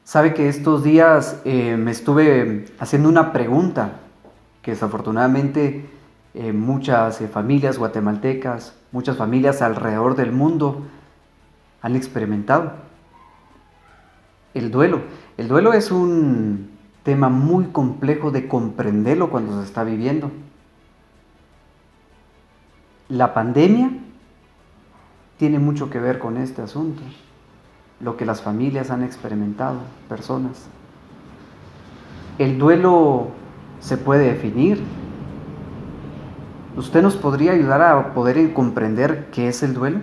Sabe que estos días me estuve haciendo una pregunta que desafortunadamente muchas familias guatemaltecas, muchas familias alrededor del mundo han experimentado. El duelo. El duelo es un tema muy complejo de comprenderlo cuando se está viviendo. La pandemia tiene mucho que ver con este asunto, lo que las familias han experimentado, personas. El duelo se puede definir. ¿Usted nos podría ayudar a poder comprender qué es el duelo?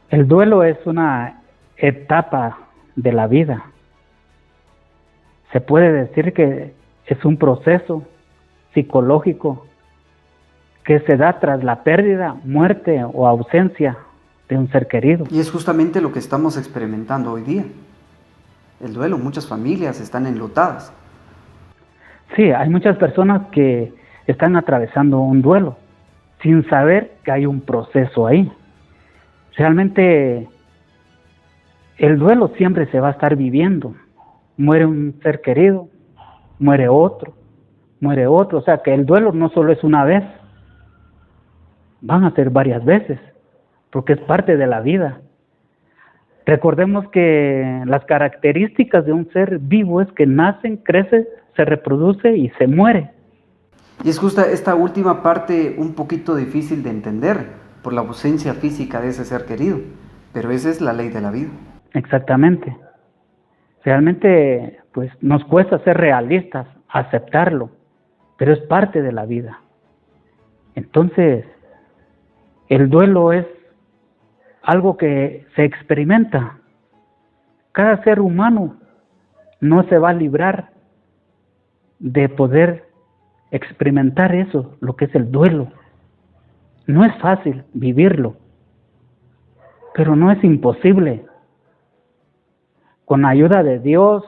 El duelo es una etapa de la vida. Se puede decir que es un proceso psicológico que se da tras la pérdida, muerte o ausencia de un ser querido. Y es justamente lo que estamos experimentando hoy día. El duelo, muchas familias están enlutadas. Sí, hay muchas personas que están atravesando un duelo sin saber que hay un proceso ahí. Realmente el duelo siempre se va a estar viviendo. Muere un ser querido, muere otro. O sea que el duelo no solo es una vez, van a ser varias veces, porque es parte de la vida. Recordemos que las características de un ser vivo es que nace, crece, se reproduce y se muere. Y es justa esta última parte un poquito difícil de entender por la ausencia física de ese ser querido, pero esa es la ley de la vida. Exactamente. Realmente, pues nos cuesta ser realistas, aceptarlo, pero es parte de la vida. Entonces, el duelo es algo que se experimenta. Cada ser humano no se va a librar de poder experimentar eso, lo que es el duelo. No es fácil vivirlo, pero no es imposible. Con la ayuda de Dios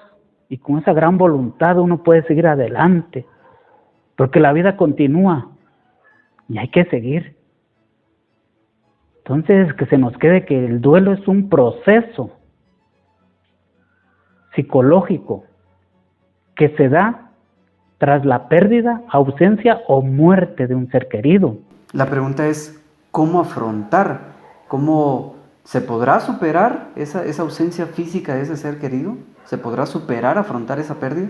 y con esa gran voluntad uno puede seguir adelante, porque la vida continúa y hay que seguir. Entonces, que se nos quede que el duelo es un proceso psicológico que se da tras la pérdida, ausencia o muerte de un ser querido. La pregunta es, ¿cómo afrontar? ¿Cómo se podrá superar esa ausencia física de ese ser querido? ¿Se podrá superar, afrontar esa pérdida?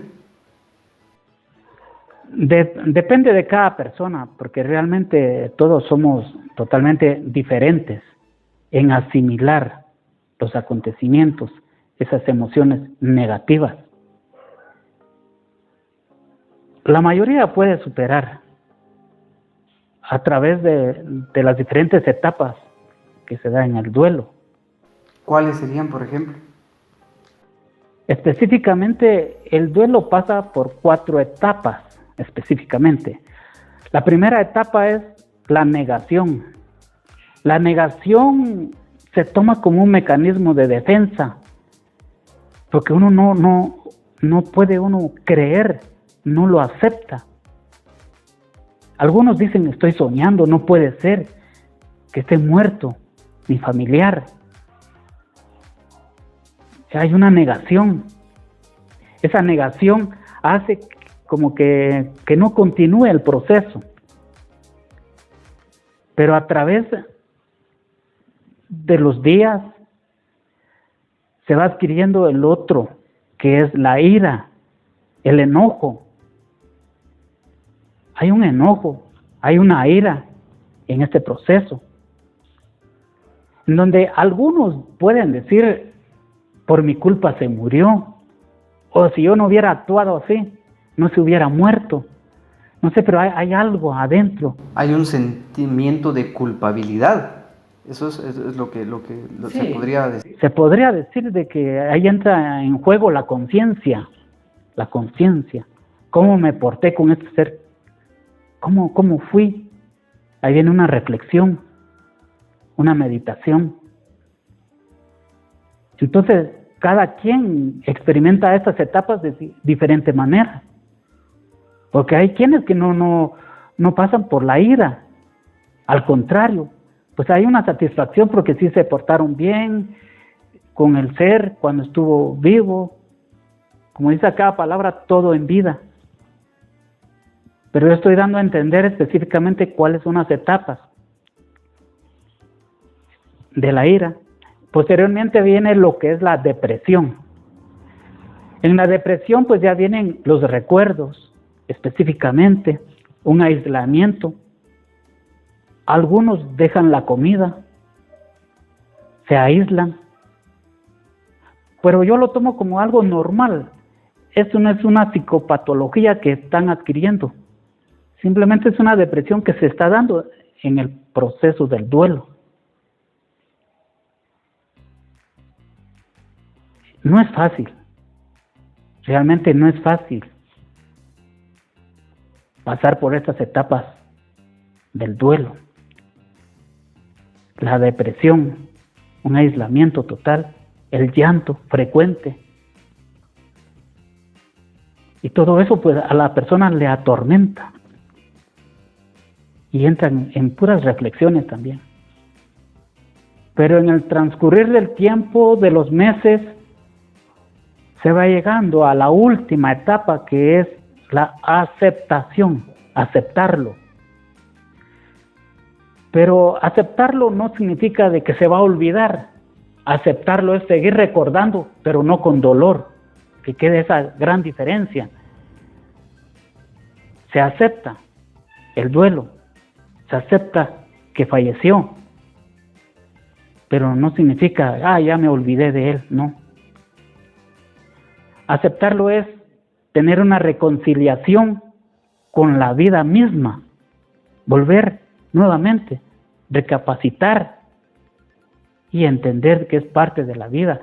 Depende de cada persona, porque realmente todos somos totalmente diferentes en asimilar los acontecimientos, esas emociones negativas. La mayoría puede superar a través de las diferentes etapas que se dan en el duelo. ¿Cuáles serían, por ejemplo? Específicamente, el duelo pasa por 4 etapas, específicamente. La primera etapa es la negación. La negación se toma como un mecanismo de defensa, porque uno no puede creer, no lo acepta. Algunos dicen, estoy soñando, no puede ser que esté muerto mi familiar. Hay una negación. Esa negación hace como que no continúe el proceso. Pero a través de los días se va adquiriendo el otro, que es la ira, el enojo. Hay un enojo, hay una ira en este proceso, en donde algunos pueden decir, por mi culpa se murió, o si yo no hubiera actuado así, no se hubiera muerto. No sé, pero hay algo adentro. Hay un sentimiento de culpabilidad. Eso es lo que Sí, se podría decir. se podría decir de que ahí entra en juego la conciencia. La conciencia. ¿Cómo me porté con este ser? ¿Cómo fui? Ahí viene una reflexión, una meditación. Entonces, cada quien experimenta estas etapas de diferente manera. Porque hay quienes que no pasan por la ira. Al contrario, pues hay una satisfacción porque sí se portaron bien, con el ser cuando estuvo vivo. Como dice acá palabra, todo en vida. Pero yo estoy dando a entender específicamente cuáles son las etapas de la ira. Posteriormente viene lo que es la depresión. En la depresión pues ya vienen los recuerdos, específicamente, un aislamiento. Algunos dejan la comida, se aíslan, pero yo lo tomo como algo normal. Esto no es una psicopatología que están adquiriendo, simplemente es una depresión que se está dando en el proceso del duelo. No es fácil, realmente no es fácil pasar por estas etapas del duelo. La depresión, un aislamiento total, el llanto frecuente. Y todo eso pues a la persona le atormenta. Y entran en puras reflexiones también. Pero en el transcurrir del tiempo, de los meses, se va llegando a la última etapa, que es la aceptación, aceptarlo. Pero aceptarlo no significa de que se va a olvidar. Aceptarlo es seguir recordando, pero no con dolor, que quede esa gran diferencia. Se acepta el duelo, se acepta que falleció, pero no significa, ya me olvidé de él, no. Aceptarlo es tener una reconciliación con la vida misma, volver nuevamente, recapacitar y entender que es parte de la vida.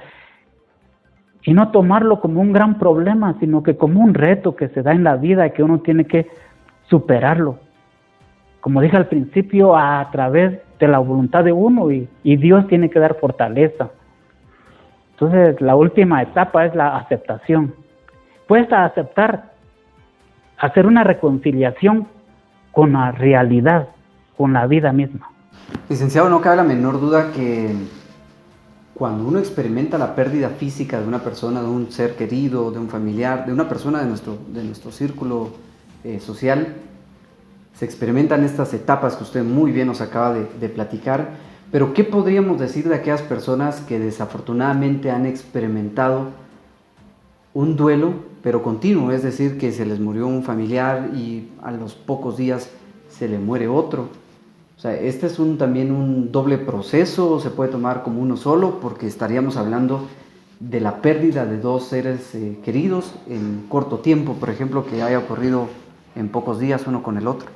Y no tomarlo como un gran problema, sino que como un reto que se da en la vida y que uno tiene que superarlo. Como dije al principio, a través de la voluntad de uno y Dios tiene que dar fortaleza. Entonces, la última etapa es la aceptación. Pues a aceptar, hacer una reconciliación con la realidad, con la vida misma. Licenciado, no cabe la menor duda que cuando uno experimenta la pérdida física de una persona, de un ser querido, de un familiar, de una persona de nuestro círculo social, se experimentan estas etapas que usted muy bien nos acaba de platicar. Pero ¿qué podríamos decir de aquellas personas que desafortunadamente han experimentado un duelo, pero continuo? Es decir, que se les murió un familiar y a los pocos días se le muere otro. O sea, este es también un doble proceso, se puede tomar como uno solo, porque estaríamos hablando de la pérdida de dos seres queridos en corto tiempo, por ejemplo, que haya ocurrido en pocos días uno con el otro.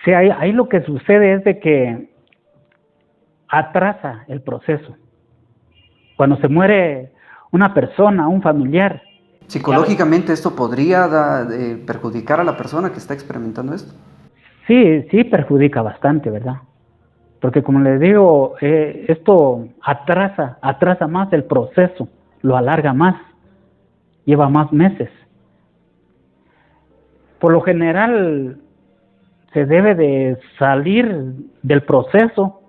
Sí, ahí lo que sucede es de que atrasa el proceso. Cuando se muere una persona, un familiar. ¿Psicológicamente esto podría perjudicar a la persona que está experimentando esto? Sí perjudica bastante, ¿verdad? Porque como les digo, esto atrasa más el proceso, lo alarga más, lleva más meses. Por lo general, se debe de salir del proceso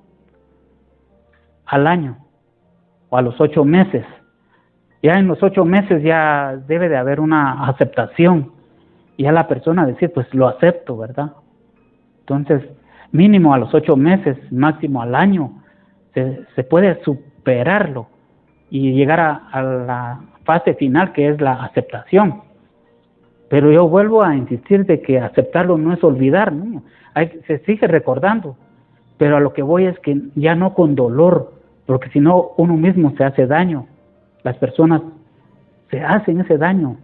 al año o a los 8 meses. Ya en los 8 meses ya debe de haber una aceptación y a la persona decir, pues lo acepto, ¿verdad? Entonces, mínimo a los 8 meses, máximo al año, se puede superarlo y llegar a la fase final, que es la aceptación. Pero yo vuelvo a insistir de que aceptarlo no es olvidar, ¿no? Se sigue recordando, pero a lo que voy es que ya no con dolor, porque si no uno mismo se hace daño, las personas se hacen ese daño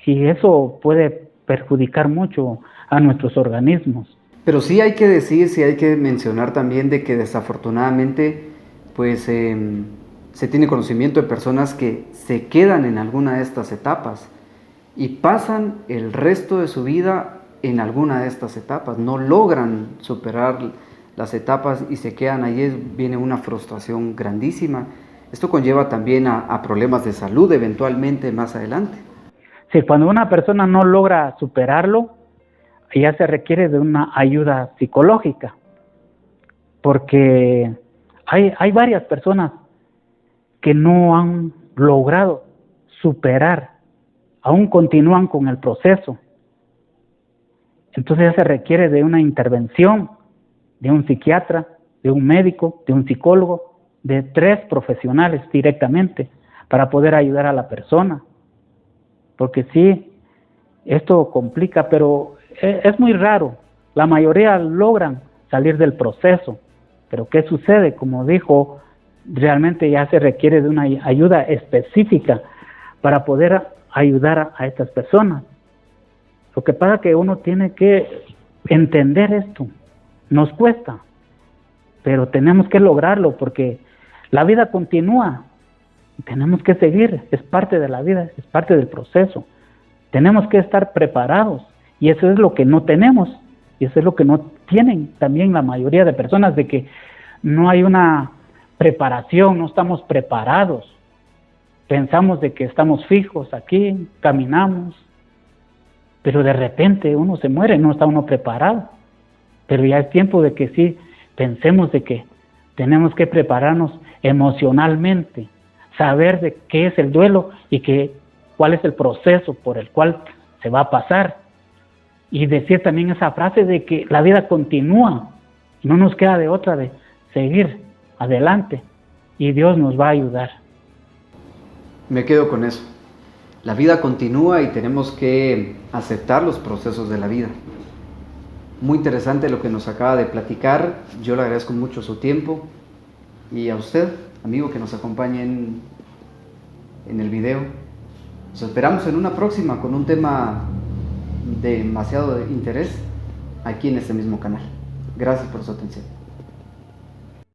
y eso puede perjudicar mucho a nuestros organismos. Pero sí hay que decir, sí hay que mencionar también de que desafortunadamente pues se tiene conocimiento de personas que se quedan en alguna de estas etapas y pasan el resto de su vida en alguna de estas etapas, no logran superar las etapas y se quedan ahí, viene una frustración grandísima. Esto conlleva también a problemas de salud eventualmente más adelante. Sí, cuando una persona no logra superarlo, ya se requiere de una ayuda psicológica, porque hay varias personas que no han logrado superar, aún continúan con el proceso. Entonces ya se requiere de una intervención de un psiquiatra, de un médico, de un psicólogo, de 3 profesionales directamente para poder ayudar a la persona. Porque sí, esto complica, pero es muy raro. La mayoría logran salir del proceso. Pero ¿qué sucede? Como dijo, realmente ya se requiere de una ayuda específica para poder ayudar a estas personas. Lo que pasa es que uno tiene que entender esto. Nos cuesta, pero tenemos que lograrlo porque la vida continúa. Tenemos que seguir, es parte de la vida, es parte del proceso. Tenemos que estar preparados y eso es lo que no tenemos y eso es lo que no tienen también la mayoría de personas, de que no hay una preparación, no estamos preparados. Pensamos de que estamos fijos aquí, caminamos, pero de repente uno se muere, no está uno preparado. Pero ya es tiempo de que sí pensemos de que tenemos que prepararnos emocionalmente, saber de qué es el duelo y cuál es el proceso por el cual se va a pasar. Y decir también esa frase de que la vida continúa, no nos queda de otra de seguir adelante y Dios nos va a ayudar. Me quedo con eso. La vida continúa y tenemos que aceptar los procesos de la vida. Muy interesante lo que nos acaba de platicar. Yo le agradezco mucho su tiempo y a usted, amigo, que nos acompañe en el video. Nos esperamos en una próxima con un tema de demasiado interés aquí en este mismo canal. Gracias por su atención.